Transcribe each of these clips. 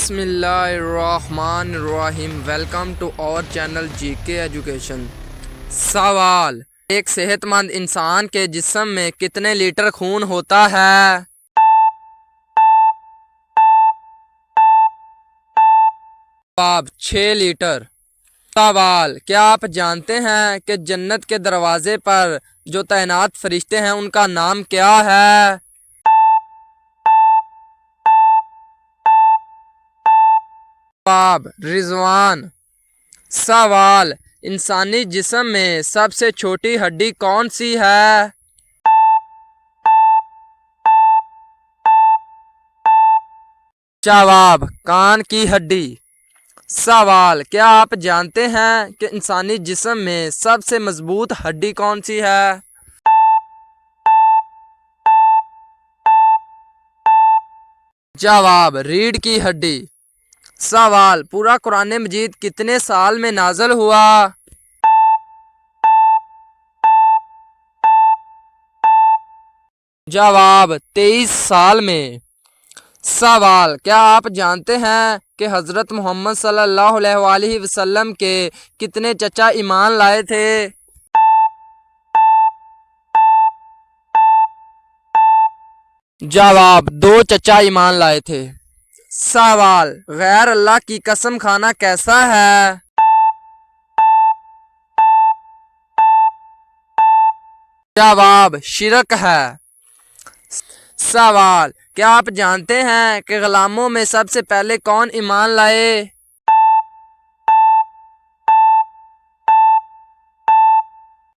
बिस्मिल्लाहिर्रहमानिर्रहीम। Welcome to our channel GK education. सवाल, एक सेहतमंद इंसान के जिस्म में कितने लीटर खून होता है? जवाब 6 लीटर। सवाल, क्या आप जानते हैं कि जन्नत के दरवाजे पर जो तैनात फरिश्ते हैं उनका नाम क्या है? जवाब रिजवान। सवाल, इंसानी जिस्म में सबसे छोटी हड्डी कौन सी है? जवाब कान की हड्डी। सवाल, क्या आप जानते हैं कि इंसानी जिस्म में सबसे मजबूत हड्डी कौन सी है? जवाब रीढ़ की हड्डी। सवाल, पूरा कुरान मजीद कितने साल में नाज़िल हुआ? जवाब 23 साल में। सवाल, क्या आप जानते हैं कि हज़रत मोहम्मद सल्लल्लाहु अलैहि वसल्लम के कितने चचा ईमान लाए थे? जवाब 2 चचा ईमान लाए थे। सवाल, गैर अल्लाह की कसम खाना कैसा है? जवाब शिरक है। सवाल, क्या आप जानते हैं कि गुलामों में सबसे पहले कौन ईमान लाए?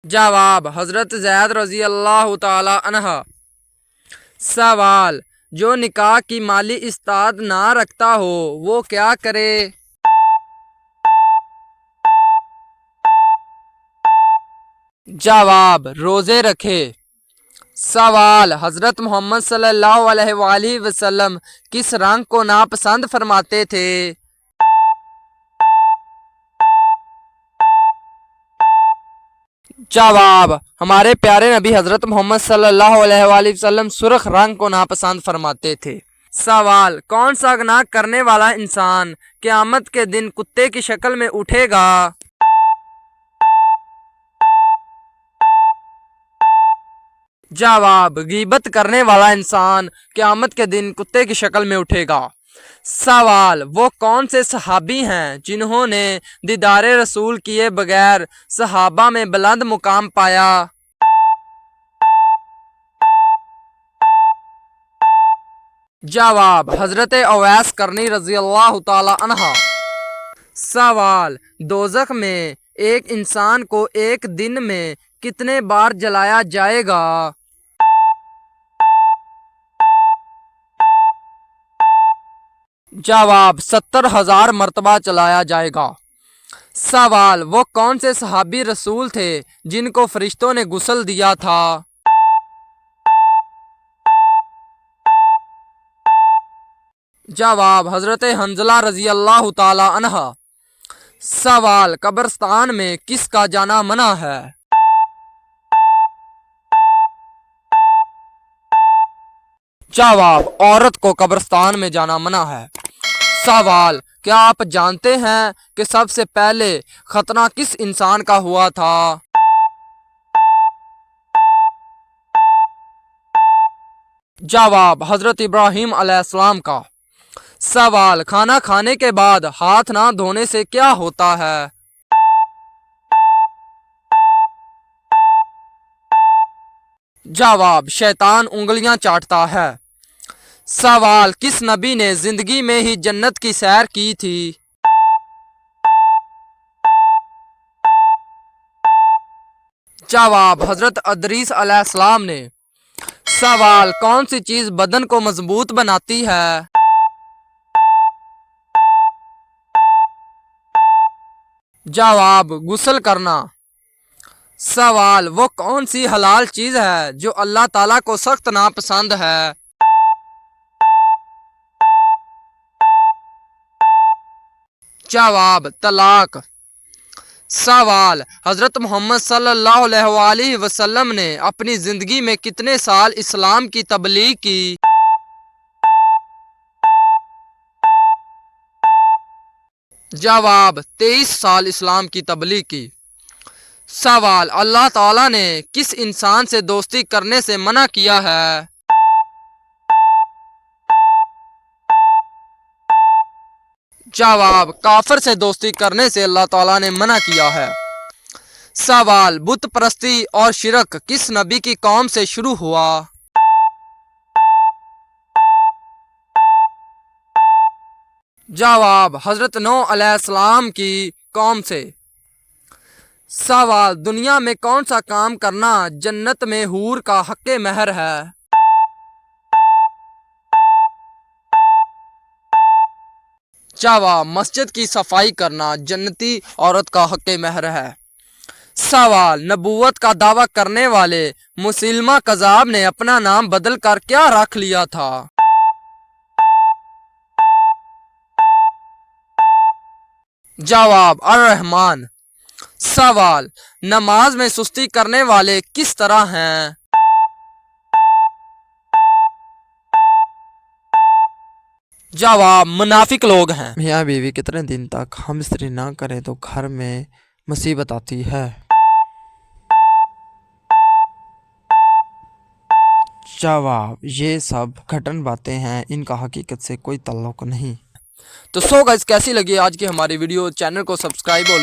जवाब हजरत ज़ैद रज़ी अल्लाह तआला अन्हा। सवाल, जो निकाह की माली इस्ताद ना रखता हो वो क्या करे? जवाब रोजे रखे। सवाल, हजरत मोहम्मद सल्लल्लाहु अलैहि वसल्लम किस रंग को नापसंद फरमाते थे? जवाब हमारे प्यारे नबी हजरत मोहम्मद सल्लल्लाहु अलैहि वसल्लम सुर्ख रंग को नापसंद फरमाते थे। सवाल, कौन सा गुनाह करने वाला इंसान क़यामत के दिन कुत्ते की शक्ल में उठेगा? जवाब गीबत करने वाला इंसान क़यामत के दिन कुत्ते की शक्ल में उठेगा। सवाल, वो कौन से सहाबी हैं जिन्होंने दीदारे रसूल किए बगैर सहाबा में बुलंद मुकाम पाया? जवाब हजरत अवैस करनी रज़ी अल्लाह तआला अन्हा। सवाल, दोज़ख में एक इंसान को एक दिन में कितने बार जलाया जाएगा? जवाब 70,000 मरतबा चलाया जाएगा। सवाल, वो कौन से सहाबी रसूल थे जिनको फरिश्तों ने गुस्ल दिया था? जवाब हजरत हंजला रज़ी अल्लाह तआला अन्हा। सवाल, कब्रिस्तान में किसका जाना मना है? जवाब औरत को कब्रिस्तान में जाना मना है। सवाल, क्या आप जानते हैं कि सबसे पहले खतना किस इंसान का हुआ था? जवाब हजरत इब्राहीम अलैहिस्सलाम का। सवाल, खाना खाने के बाद हाथ ना धोने से क्या होता है? जवाब शैतान उंगलियां चाटता है। सवाल, किस नबी ने जिंदगी में ही जन्नत की सैर की थी? जवाब हजरत अदरीस अलैहिस्सलाम ने। सवाल, कौन सी चीज बदन को मजबूत बनाती है? जवाब गुस्ल करना। सवाल, वो कौन सी हलाल चीज है जो अल्लाह ताला को सख्त नापसंद है? जवाब तलाक। सवाल, हजरत मोहम्मद सल्लल्लाहु अलैहि वसल्लम ने अपनी जिंदगी में कितने साल इस्लाम की तबलीग की? जवाब 23 साल इस्लाम की तबलीग की। सवाल अल्लाह ताला ने किस इंसान से दोस्ती करने से मना किया है? जवाब काफिर से दोस्ती करने से अल्लाह ताला ने मना किया है। सवाल बुत परस्ती और शिरक किस नबी की कौम से शुरू हुआ? जवाब हजरत नूह अलैहिस्सलाम की कौम से। सवाल दुनिया में कौन सा काम करना जन्नत में हूर का हक़ महर है? जवाब मस्जिद की सफाई करना जन्नती औरत का हक़ महर है। सवाल नबूवत का दावा करने वाले मुसलमा कज़ाब ने अपना नाम बदल कर क्या रख लिया था? जवाब अर-रहमान। सवाल नमाज में सुस्ती करने वाले किस तरह हैं? जवाब मुनाफिक लोग हैं। मियाँ बीवी कितने दिन तक हम स्त्री ना करें तो घर में मुसीबत आती है? जवाब ये सब घटन बातें हैं, इनका हकीकत से कोई ताल्लुक नहीं। तो सो गाइस कैसी लगी आज की हमारी वीडियो? चैनल को सब्सक्राइब और